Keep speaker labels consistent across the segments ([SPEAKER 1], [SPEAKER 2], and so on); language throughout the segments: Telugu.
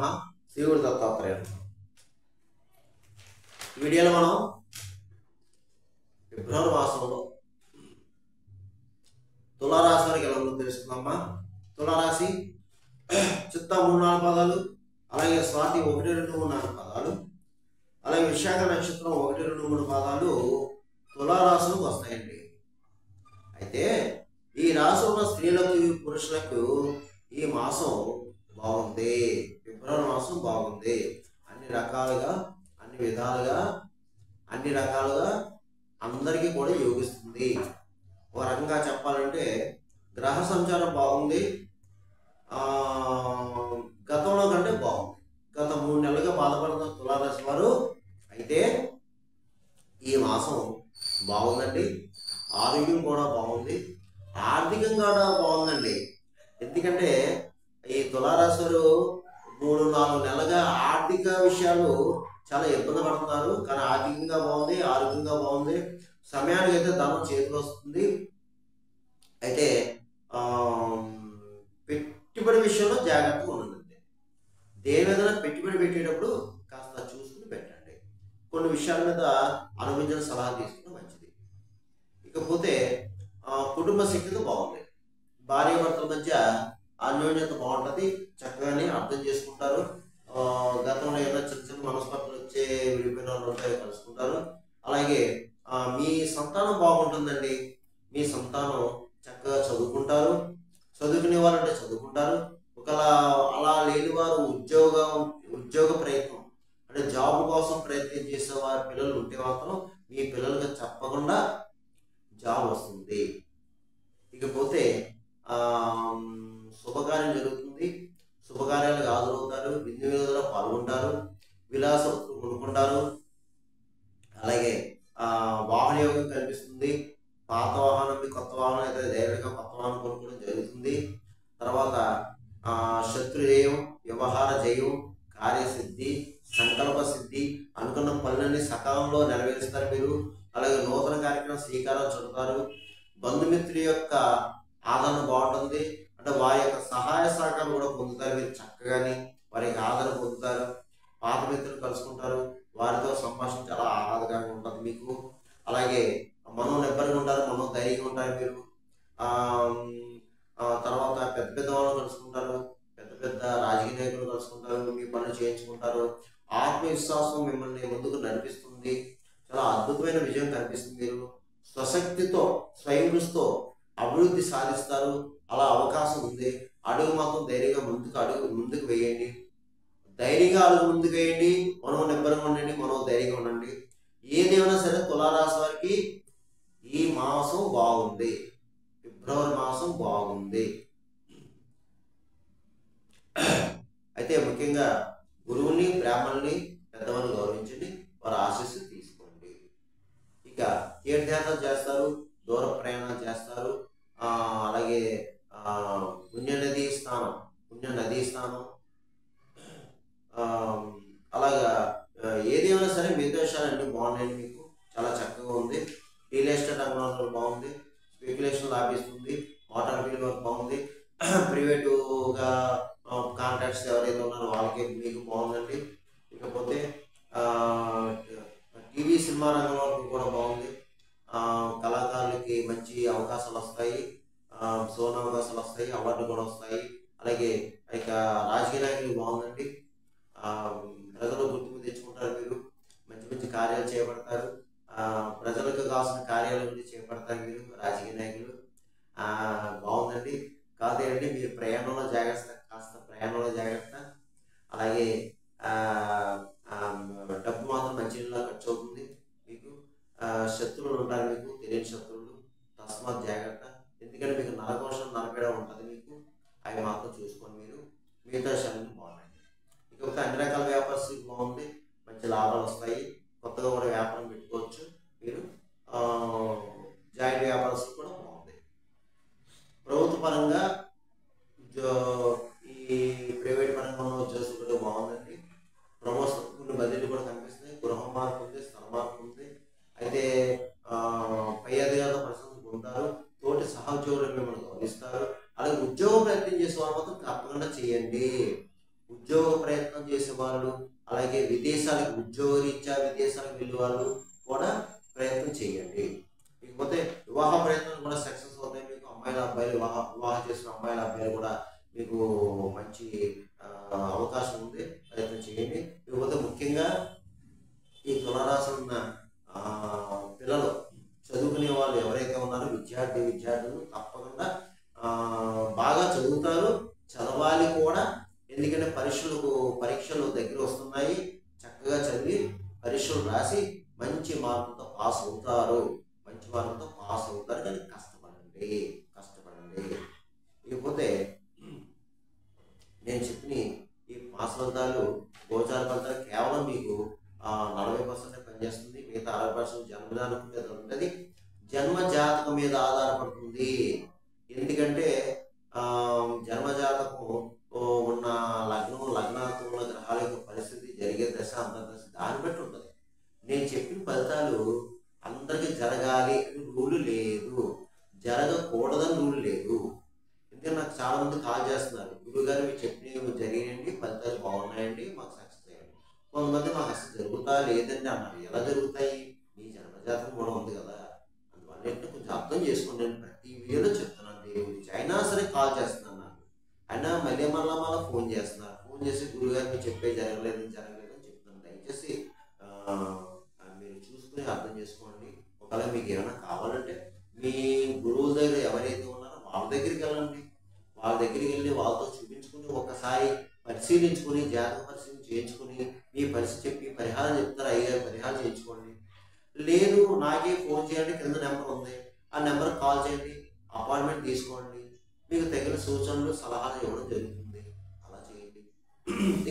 [SPEAKER 1] నమః. శ్రీగురు దత్తాత్రేయ. వీడియోలో మనం ఫిబ్రవరి మాసంలో తులారాశి వారికి ఎలా ఉందో తెలుసుకుందామా. తులారాశి చిత్త 3-4 పదాలు, అలాగే స్వాతి 1-2-3-4 పదాలు, అలాగే విశాఖ నక్షత్రం 1-2-3 పదాలు తులారాశులకు వస్తాయండి. అయితే ఈ రాశి ఉన్న స్త్రీలకు పురుషులకు ఈ మాసం బాగుంది. ఫిబ్రవరి మాసం బాగుంది. అన్ని రకాలుగా అన్ని విధాలుగా అన్ని రకాలుగా అందరికీ కూడా యోగిస్తుంది. ఒక రకంగా చెప్పాలంటే గ్రహ సంచారం బాగుంది. గతంలో కంటే బాగుంది. గత 3 నెలలుగా బాధపడుతున్న తులారాశి వారు అయితే ఈ మాసం బాగుందండి. ఆరోగ్యం కూడా బాగుంది, ఆర్థికంగా కూడా బాగుందండి. ఎందుకంటే ఈ తులారాశి వారు 3-4 నెలలుగా ఆర్థిక విషయాలు చాలా ఇబ్బంది పడుతున్నారు. కానీ ఆర్థికంగా బాగుంది, ఆరోగ్యంగా బాగుంది. సమయానికి అయితే ధనం చేతికి వస్తుంది. అయితే పెట్టుబడి విషయంలో జాగ్రత్తగా ఉండండి. దేని మీద పెట్టుబడి పెట్టేటప్పుడు కాస్త చూసుకుని పెట్టండి. కొన్ని విషయాల మీద అనుభవించిన సలహా తీసుకుంటే మంచిది. ఇకపోతే కుటుంబ శక్తి బాగుంది. భార్య భర్తల మధ్య అన్యోన్యత బాగుంటుంది. చక్కగానే అర్థం చేసుకుంటారు. గతంలో ఏదైనా చిన్న చిన్న మనస్పర్ధలు వచ్చే విడిపోయిన వాళ్ళు ఉంటాయో కలుసుకుంటారు. అలాగే మీ సంతానం బాగుంటుందండి. మీ సంతానం చక్కగా చదువుకుంటారు. చదువుకునే వాళ్ళంటే చదువుకుంటారు. అలా లేని వారు ఉద్యోగ ప్రయత్నం అంటే జాబ్ కోసం ప్రయత్నం చేసే వారి పిల్లలు ఉంటే మాత్రం మీ పిల్లలకి తప్పకుండా జాబ్ వస్తుంది. ఇకపోతే శుభకార్యం జరుగుతుంది. శుభకార్యాలకు హాజరవుతారు. విందు వినోదాల్లో పాల్గొంటారు. విలాసవస్తులు కొనుక్కుంటారు. అలాగే వాహన యోగం కనిపిస్తుంది. పాత వాహనం కొత్త వాహనం అయితే ధైర్యంగా కొత్త వాహనం కొనుక్కోవడం జరుగుతుంది. తర్వాత శత్రు జయం, వ్యవహార జయం, కార్యసిద్ధి, సంకల్ప సిద్ధి, అనుకున్న పనులన్నీ సకాలంలో నెరవేరుస్తారు మీరు. అలాగే నూతన కార్యక్రమం శ్రీకారం చుడతారు. బంధుమిత్రుల యొక్క ఆదరణ బాగుంటుంది. అంటే వారి యొక్క సహాయ సహకారం కూడా పొందుతారు. మీరు చక్కగానే వారి యొక్క ఆదరణ పొందుతారు. పాత మిత్రులు కలుసుకుంటారు. వారితో సంభాషణ చాలా ఆహ్లాదకరంగా ఉంటుంది మీకు. అలాగే మనోనిబ్బరంగా ఉంటారు, మనోధైర్యంగా ఉంటారు మీరు. తర్వాత పెద్ద పెద్ద వాళ్ళు కలుసుకుంటారు. పెద్ద పెద్ద రాజకీయ నాయకులు కలుసుకుంటారు. మీ పనులు చేయించుకుంటారు. ఆత్మవిశ్వాసం మిమ్మల్ని ముందుకు నడిపిస్తుంది. చాలా అద్భుతమైన విజయం కనిపిస్తుంది. మీరు స్వశక్తితో స్వయం కృషితో అభివృద్ధి సాధిస్తారు. అలా అవకాశం ఉంది. అడుగు మాత్రం ధైర్యంగా ముందుకు వేయండి. ధైర్యంగా అడుగు ముందుకు వేయండి. మనోనిబ్బరంగా ఉండండి, మనోధైర్యంగా ఉండండి. ఏదేమైనా సరే తులారాశి వారికి ఈ మాసం బాగుంది. ఫిబ్రవరి మాసం బాగుంది. అయితే ముఖ్యంగా గురువుని, బ్రాహ్మణుని, పెద్దవాళ్ళని గౌరవించండి. వారి ఆశీస్సు తీసుకోండి. ఇక తీర్థయాత్ర చేస్తారు, దూర ప్రయాణాలు చేస్తారు. అలాగే పుణ్య నదీ స్నానం అలాగా ఏదేమైనా సరే మిగతా విషయాలన్నీ బాగున్నాయండి. మీకు చాలా చక్కగా ఉంది. రియల్ ఎస్టేట్ రంగంలో బాగుంది. స్పెక్యులేషన్ లాభిస్తుంది. వాటర్ ఫీల్డ్ వర్క్ బాగుంది. ప్రైవేటుగా కాంట్రాక్ట్స్ ఎవరైతే ఉన్నారో వాళ్ళకి మీకు బాగుందండి. ఇకపోతే టీవీ సినిమా రంగం వరకు కూడా బాగుంది. కళాకారులకి మంచి అవకాశాలు వస్తాయి. సోన అవకాశాలు వస్తాయి. అవార్డు కూడా వస్తాయి. అలాగే ఇక రాజకీయ నాయకులు బాగుందండి. ప్రజలు గుర్తింపు తెచ్చుకుంటారు. మీరు మంచి మంచి కార్యాలు చేపడతారు. ప్రజలకు కావాల్సిన కార్యాల గురించి చేపడతారు మీరు రాజకీయ నాయకులు. బాగుందండి. కాదండి మీరు ప్రయాణంలో జాగ్రత్త. అలాగే డబ్బు మాత్రం మంచిగా ఖర్చు అవుతుంది మీకు. శత్రువులు ఉంటారు మీకు, తెలియని శత్రువులు. తస్మాత్ జాగ్రత్త. ఎందుకంటే మీకు నరకోశం నరపేయడం ఉంటుంది మీకు. అవి మాత్రం చూసుకోండి మీరు. మిగతా విషయాలన్నీ బాగున్నాయి. ఇకపోతే అన్ని రకాల వ్యాపారస్తులకు బాగుంది. మంచి లాభాలు వస్తాయి. కొత్తగా కూడా వ్యాపారం పెట్టుకోవచ్చు మీరు. జాయింట్ వ్యాపారస్తులు కూడా బాగుంది. ప్రభుత్వ పరంగా ఈ ప్రైవేట్ పరంగా ఉన్న ఉద్యోగస్తులు కూడా బాగుందండి. ప్రమోషన్ కొన్ని బదిలీలు కూడా కనిపిస్తున్నాయి. గృహ మార్పు ఉంది, స్థల మార్పు ఉంది. అయితే పై అధికారుల ప్రశంసలు పొందుతారు. తోటి సహోద్యోగులు మిమ్మల్ని గౌరవిస్తారు. అలాగే ఉద్యోగం ప్రయత్నం చేసే వాళ్ళు మాత్రం తప్పకుండా చేయండి. ఉద్యోగ ప్రయత్నం చేసే వాళ్ళు, అలాగే విదేశాలకు ఉద్యోగరీత్యా విదేశాలకు వెళ్ళే వాళ్ళు కూడా ప్రయత్నం చేయండి. ఇకపోతే వివాహ ప్రయత్నాలు కూడా సక్సెస్ అవుతాయి. మీకు అమ్మాయిల అబ్బాయిలు వివాహం చేసిన అమ్మాయిల అబ్బాయిలు కూడా మీకు మంచి అవకాశం ఉంది, ప్రయత్నం చేయండి. ఇకపోతే ముఖ్యంగా ఈ తులారాశి ఉన్న పిల్లలు, చదువుకునే వాళ్ళు ఎవరైతే ఉన్నారో విద్యార్థులు తప్పకుండా బాగా చదువుతారు, చదవాలి కూడా. ఎందుకంటే పరీక్షలు దగ్గర వస్తున్నాయి. చక్కగా చదివి పరీక్షలు రాసి మంచి మార్కులతో పాస్ అవుతారు. కానీ కష్టపడండి. ఇకపోతే నేను చెప్పిన ఈ మాస ఫలితాలు, గోచార ఫలితాలు కేవలం మీకు 40% పనిచేస్తుంది. మిగతా 60% జన్మజాతకం మీద ఉంటుంది, జన్మ జాతకం మీద ఆధారపడుతుంది. ఎందుకంటే జన్మజాతకం ఉన్న లగ్నాలతో ఉన్న గ్రహాల యొక్క పరిస్థితి, జరిగే దశ అంతర్దశ దాన్ని బట్టి ఉంటుంది. నేను చెప్పిన ఫలితాలు అందరికీ జరగాలి అని రూలు లేదు, జరగకూడదని రూలు లేదు. ఎందుకంటే నాకు చాలా మంది కాల్ చేస్తున్నారు, గురువుగారు మీరు చెప్పినవి జరిగినండి, ఫలితాలు బాగున్నాయండి, మాకు సక్సెస్ అయ్యండి. కొంతమంది మాకు అసలు జరుగుతా లేదండి అన్నారు. ఎలా జరుగుతాయి? మీ జన్మజాతకం కూడా ఉంది కదా, అందువల్ల ఏంటంటే కొంచెం అర్థం చేసుకోండి. నేను ప్రతి వీడియోలో చెప్తున్నాను, దేవుడి అయినా సరే కాల్ చేస్తున్నాను నాకు, అయినా మళ్ళీ ఫోన్ చేస్తున్నారు. ఫోన్ చేసి గురువుగారు మీరు చెప్పే జరగలేదని చెప్తున్నాను. దయచేసి మీరు చూసుకుని అర్థం చేసుకోండి. ఒకవేళ మీకు ఏమైనా కావాలంటే మీ గురువుల దగ్గర ఎవరైతే ఉన్నారో వాళ్ళ దగ్గరికి వెళ్ళండి. వాళ్ళ దగ్గరికి వెళ్ళి వాళ్ళతో చూపించుకుని ఒకసారి పరిశీలించుకుని, జాతక పరిశీలన చేయించుకుని, మీ పరిస్థితి చెప్పి పరిహారం చెప్తారు, అయ్యారు పరిహారం చేయించుకోండి. లేదు నాకే ఫోన్ చేయండి, కింద నెంబర్ ఉంది, ఆ నెంబర్కి కాల్ చేయండి, అపాయింట్మెంట్ తీసుకోండి, మీకు తగిన సూచనలు సలహాలు ఇవ్వడం జరుగుతుంది. అలా చేయండి.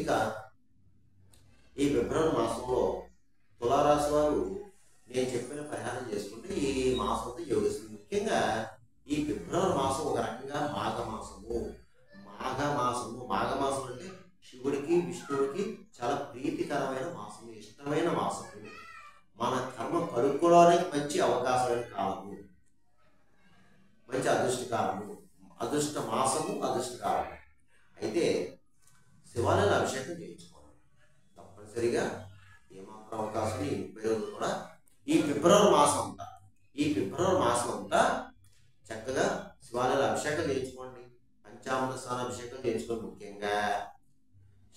[SPEAKER 1] ఇక ఈ ఫిబ్రవరి మాసంలో తులారాశి వారు నేను చెప్పిన పరిహారం చేసుకుంటే ఈ మాసంతో యోగిస్తుంది. ముఖ్యంగా ఈ ఫిబ్రవరి మాసం ఒక రకంగా మాఘమాసము అంటే శివుడికి విష్ణువుకి చాలా ప్రీతికరమైన మాసము, ఇష్టమైన మాసము. మన కర్మ కడుక్కోవడానికి మంచి అవకాశమైన కాలము, మంచి అదృష్టకాలము, అదృష్ట మాసము, అదృష్టకాలము. అయితే శివాలయాల అభిషేకం చేయించుకోవాలి తప్పనిసరిగా. ఏమాత్రం అవకాశం ఈ 30 రోజులు కూడా ఈ ఫిబ్రవరి మాసం అంతా చక్కగా శివాలయాల అభిషేకం చేయించుకోండి, పంచామృత స్నాన అభిషేకం చేయించుకోండి. ముఖ్యంగా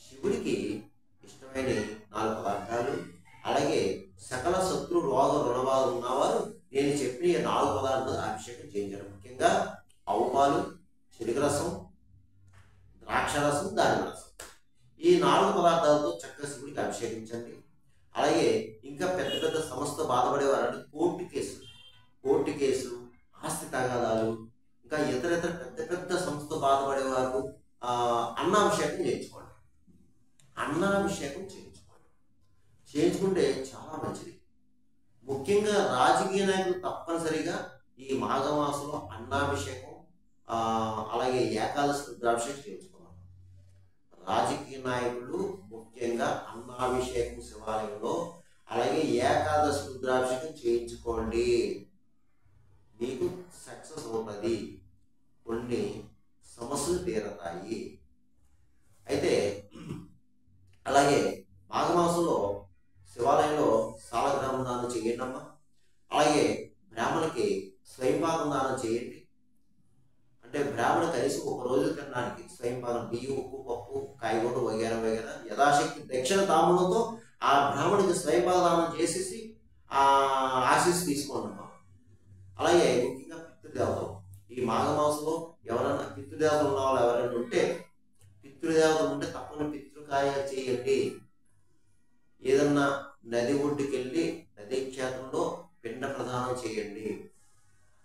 [SPEAKER 1] శివుడికి ఇష్టమైన 4 పదార్థాలు, అలాగే సకల శత్రు రోగ రుణబాధలు ఉన్నవారు నేను చెప్పిన 4 పదార్థాలు అభిషేకం చేయించారు. ముఖ్యంగా ఆవు పాలు, చెరుకు రసం, ద్రాక్షరసం, దానిమ్మ రసం, ఈ 4 పదార్థాలతో చక్కగా శివుడికి అభిషేకించండి. అలాగే ఇంకా పెద్ద సమస్త బాధపడేవారంటే కోర్టు కేసులు, ఆస్తి తగాదాలు, ఇంకా ఇతర పెద్ద సంస్థ బాధపడేవారు అన్నాభిషేకం చేయించుకుంటే చాలా మంచిది. ముఖ్యంగా రాజకీయ నాయకులు తప్పనిసరిగా ఈ మాఘమాసంలో అన్నాభిషేకం, అలాగే ఏకాదశి రుద్రాభిషేకం చేయించుకోవాలి. రాజకీయ నాయకులు ముఖ్యంగా అన్నాభిషేకం శివాలయంలో, అలాగే ఏకాదశి రుద్రాభిషేకం చేయించుకోండి. మీకు సక్సెస్ అవుతుంది, కొన్ని సమస్యలు తీరతాయి. అయితే అలాగే మాఘమాసంలో శివాలయంలో సాలగ్రామ దానం చేయండి అమ్మా. అలాగే బ్రాహ్మణులకి స్వయంపాకం దానం చేయండి. అంటే బ్రాహ్మణ కనీసం ఒక రోజు తినడానికి స్వయంపాకం, బియ్యం, ఉప్పు, పప్పు, కాయగూరలు వగేరా యథాశక్తి దక్షిణ తాములతో ఆ బ్రాహ్మణుడికి స్వయంపాక దానం చేసేసి ఆశీస్సు తీసుకోండి అమ్మా. అలాగే ముఖ్యంగా పితృదేవతలు ఈ మాఘమాసంలో ఎవరైనా పితృదేవతలు ఉన్న వాళ్ళు ఎవరైనా ఉంటే తప్పకుండా పితృకార్యాలు చేయండి. ఏదన్నా నది ఒడ్డుకెళ్ళి నదీ క్షేత్రంలో పిండ ప్రదానం చేయండి.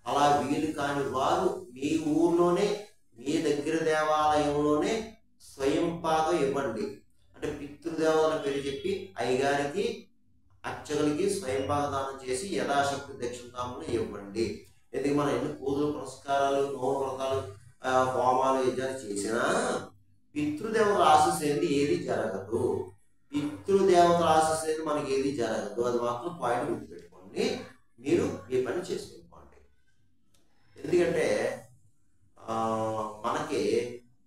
[SPEAKER 1] అలా వీలు కాని వారు మీ ఊర్లోనే, మీ దగ్గర దేవాలయంలోనే స్వయంపాకం ఇవ్వండి. అంటే పితృదేవతల పేరు చెప్పి అయ్యగారికి, అర్చకులకి స్వయంపాక దానం చేసి యథాశక్తి దక్షిణాములు ఇవ్వండి. ఎందుకు మనం ఎన్ని పూజలు, పురస్కారాలు, నోమ వ్రతాలు, హోమాలు, యజ్ఞాలు చేసినా పితృదేవతల ఆశీస్సు ఏది జరగదు. పితృదేవతల ఆశీస్సు మనకి ఏది జరగదు. అది మాత్రం పాయింట్ గుర్తుపెట్టుకోండి. మీరు ఈ పని చేసుకోండి. ఎందుకంటే మనకి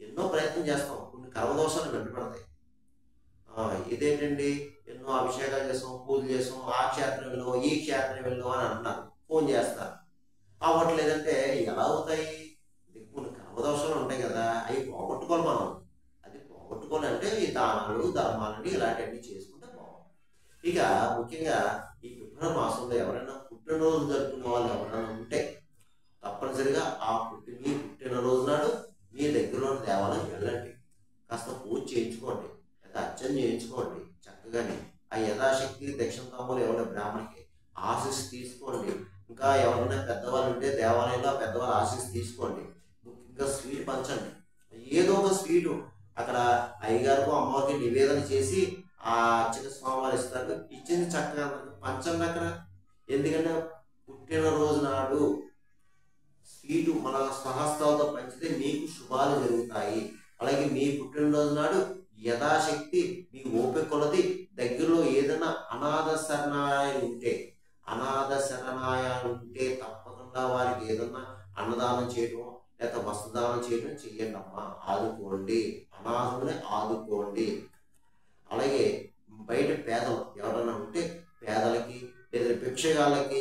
[SPEAKER 1] ఎన్నో ప్రయత్నం చేస్తాం, కొన్ని కర్మదోషాలు వెంటబడతాయి. ఇదేంటండి ఎన్నో అభిషేకాలు చేసాం, పూజలు చేసాం, ఆ క్షేత్రం వెళ్ళాం, ఈ క్షేత్రం వెళ్ళాం అని అంటున్నారు, ఫోన్ చేస్తారు. అవ్వట్లేదంటే ఎలా అవుతాయి? కొన్ని కర్మదోషాలు ఉంటాయి కదా, అవి పోగొట్టుకోవాలి మనం. అది పోగొట్టుకోవాలంటే ఈ దానాలు ధర్మాలని ఇలాంటివన్నీ చేసుకుంటే బాగుంది. ఇక ముఖ్యంగా ఈ ఫిబ్రవరి మాసంలో ఎవరైనా పుట్టినరోజు జరుపుకునే వాళ్ళు ఎవరైనా ఉంటే తప్పనిసరిగా మీ పుట్టినరోజు నాడు మీ దగ్గరలోని దేవాలయం వెళ్ళండి, కాస్త పూజ చేయించుకోండి, లేదా అర్చన చేయించుకోండి. చక్కగానే ఆ యథాశక్తి దక్షిణ తాంబూలు ఎవరైనా బ్రాహ్మణికి ఆశీస్సు తీసుకోండి. ఇంకా ఎవరైనా పెద్దవాళ్ళు ఉంటే దేవాలయంలో ఆ పెద్దవాళ్ళు ఆశీస్సు తీసుకోండి. ముఖ్యంగా స్వీట్ పంచండి, ఏదో ఒక స్వీటు అక్కడ అయ్యగారికి అమ్మవారికి నివేదన చేసి ఆ అర్చక స్వామివారు ఇస్తారు, ఇచ్చింది చక్కగా పంచండి అక్కడ. ఎందుకంటే పుట్టినరోజు నాడు స్వీటు మన స్వహస్తాలతో పంచితే మీకు శుభాలు జరుగుతాయి. అలాగే మీ పుట్టినరోజు నాడు యథాశక్తి మీ ఓపిక కొలది దగ్గరలో ఏదైనా అనాథ శరణాలయాలు ఉంటే తప్పకుండా వారికి ఏదన్నా అన్నదానం చేయడం లేదా వస్త్రదానం చేయడం చెయ్యండి అమ్మా, ఆదుకోండి, అనాథుల్ని ఆదుకోండి. అలాగే బయట పేదలు ఎవరైనా ఉంటే పేదలకి లేదా భిక్షగాళ్ళకి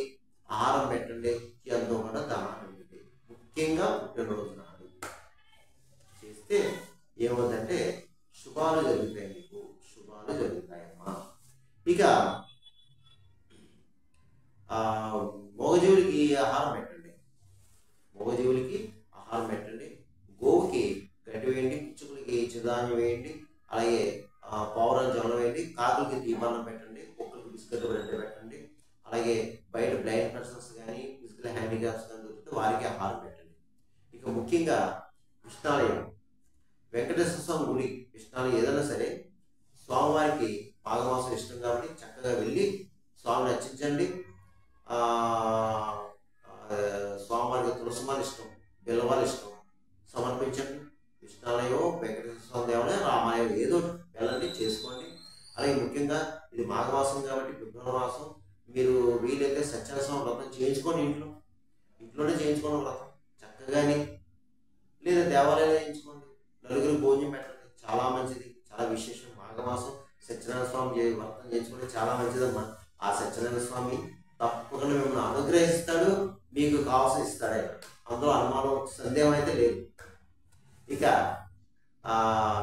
[SPEAKER 1] ఆహారం పెట్టండి, ఎంతో కూడా దానం పెట్టండి. ముఖ్యంగా పుట్టినరోజు నాడు చేస్తే ఏమవుతుందంటే శుభాలు జరుగుతాయి, మీకు శుభాలు జరుగుతాయమ్మా. ఇక మూగజీవులకి ఆహారం పెట్టండి, మూగజీవులకి ఆహారం పెట్టండి. గోవుకి గడ్డి వేయండి, పిచ్చుకులకి చిదాన్యం వేయండి, అలాగే పౌరాలు జలం వేయండి, కాకులకి దీపాలను పెట్టండి, కుక్కలకి బిస్కెట్ బ్రెడ్ పెట్టండి. అలాగే బయట బ్లైండ్ పర్సన్స్ కానీ ఫిజికల్ హ్యాండిక్యాప్స్ కానీ దొరికితే వారికి ఆహారం పెట్టండి. ఇక ముఖ్యంగా కృష్ణాలయం, వెంకటేశ్వర స్వామి గుడి, కృష్ణాలయం ఏదైనా సరే స్వామివారికి మాఘమాసం ఇష్టం కాబట్టి చక్కగా వెళ్ళి స్వామిని అర్చించండి. స్వామివారికి తులసిమాలు ఇష్టం, బిల్లవాలు ఇష్టం, సమర్పించండి. కృష్ణాలయం, వెంకటేశ్వర స్వామి దేవాలయం, రామాలయం ఏదో వెళ్ళండి, చేసుకోండి. అలాగే ముఖ్యంగా ఇది మాఘమాసం కాబట్టి ఫిబ్రవరి మాసం మీరు వీలైతే సత్యనారాయణ స్వామి వ్రతం చేయించుకోండి, ఇంట్లోనే చేయించుకోండి వ్రతం చక్కగాని, లేదా దేవాలయాలు చేయించుకోండి, నలుగురు భోజనం పెట్టండి, చాలా మంచిది, చాలా విశేషం. మాఘమాసం సత్యనారాయణ స్వామి వ్రతం చేయించుకుంటే చాలా మంచిదమ్మా. ఆ సత్యనారాయణ స్వామి తప్పకుండా మిమ్మల్ని అనుగ్రహిస్తాడు, మీకు కావాల్సిన ఇస్తాడు, అందులో అనుమానం సందేహం అయితే లేదు. ఇక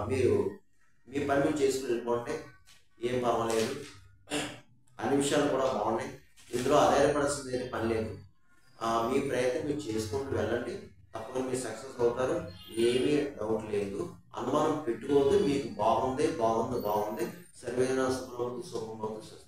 [SPEAKER 1] మీరు మీ పని మీరు చేసుకుని వెళ్ళిపోంటే ఏం పర్వాలేదు, అన్ని విషయాలు కూడా బాగున్నాయి, ఇందులో ఆధారపడాల్సింది పని లేదు. మీ ప్రయత్నం మీరు చేసుకుంటూ వెళ్ళండి, తప్పకుండా మీరు సక్సెస్ అవుతారు, ఏమీ డౌట్ లేదు, అనుమానం పెట్టుకోవద్దు. మీకు బాగుంది, సర్వేజన శుభ్రమవుతుంది, శుభమవుతుంది.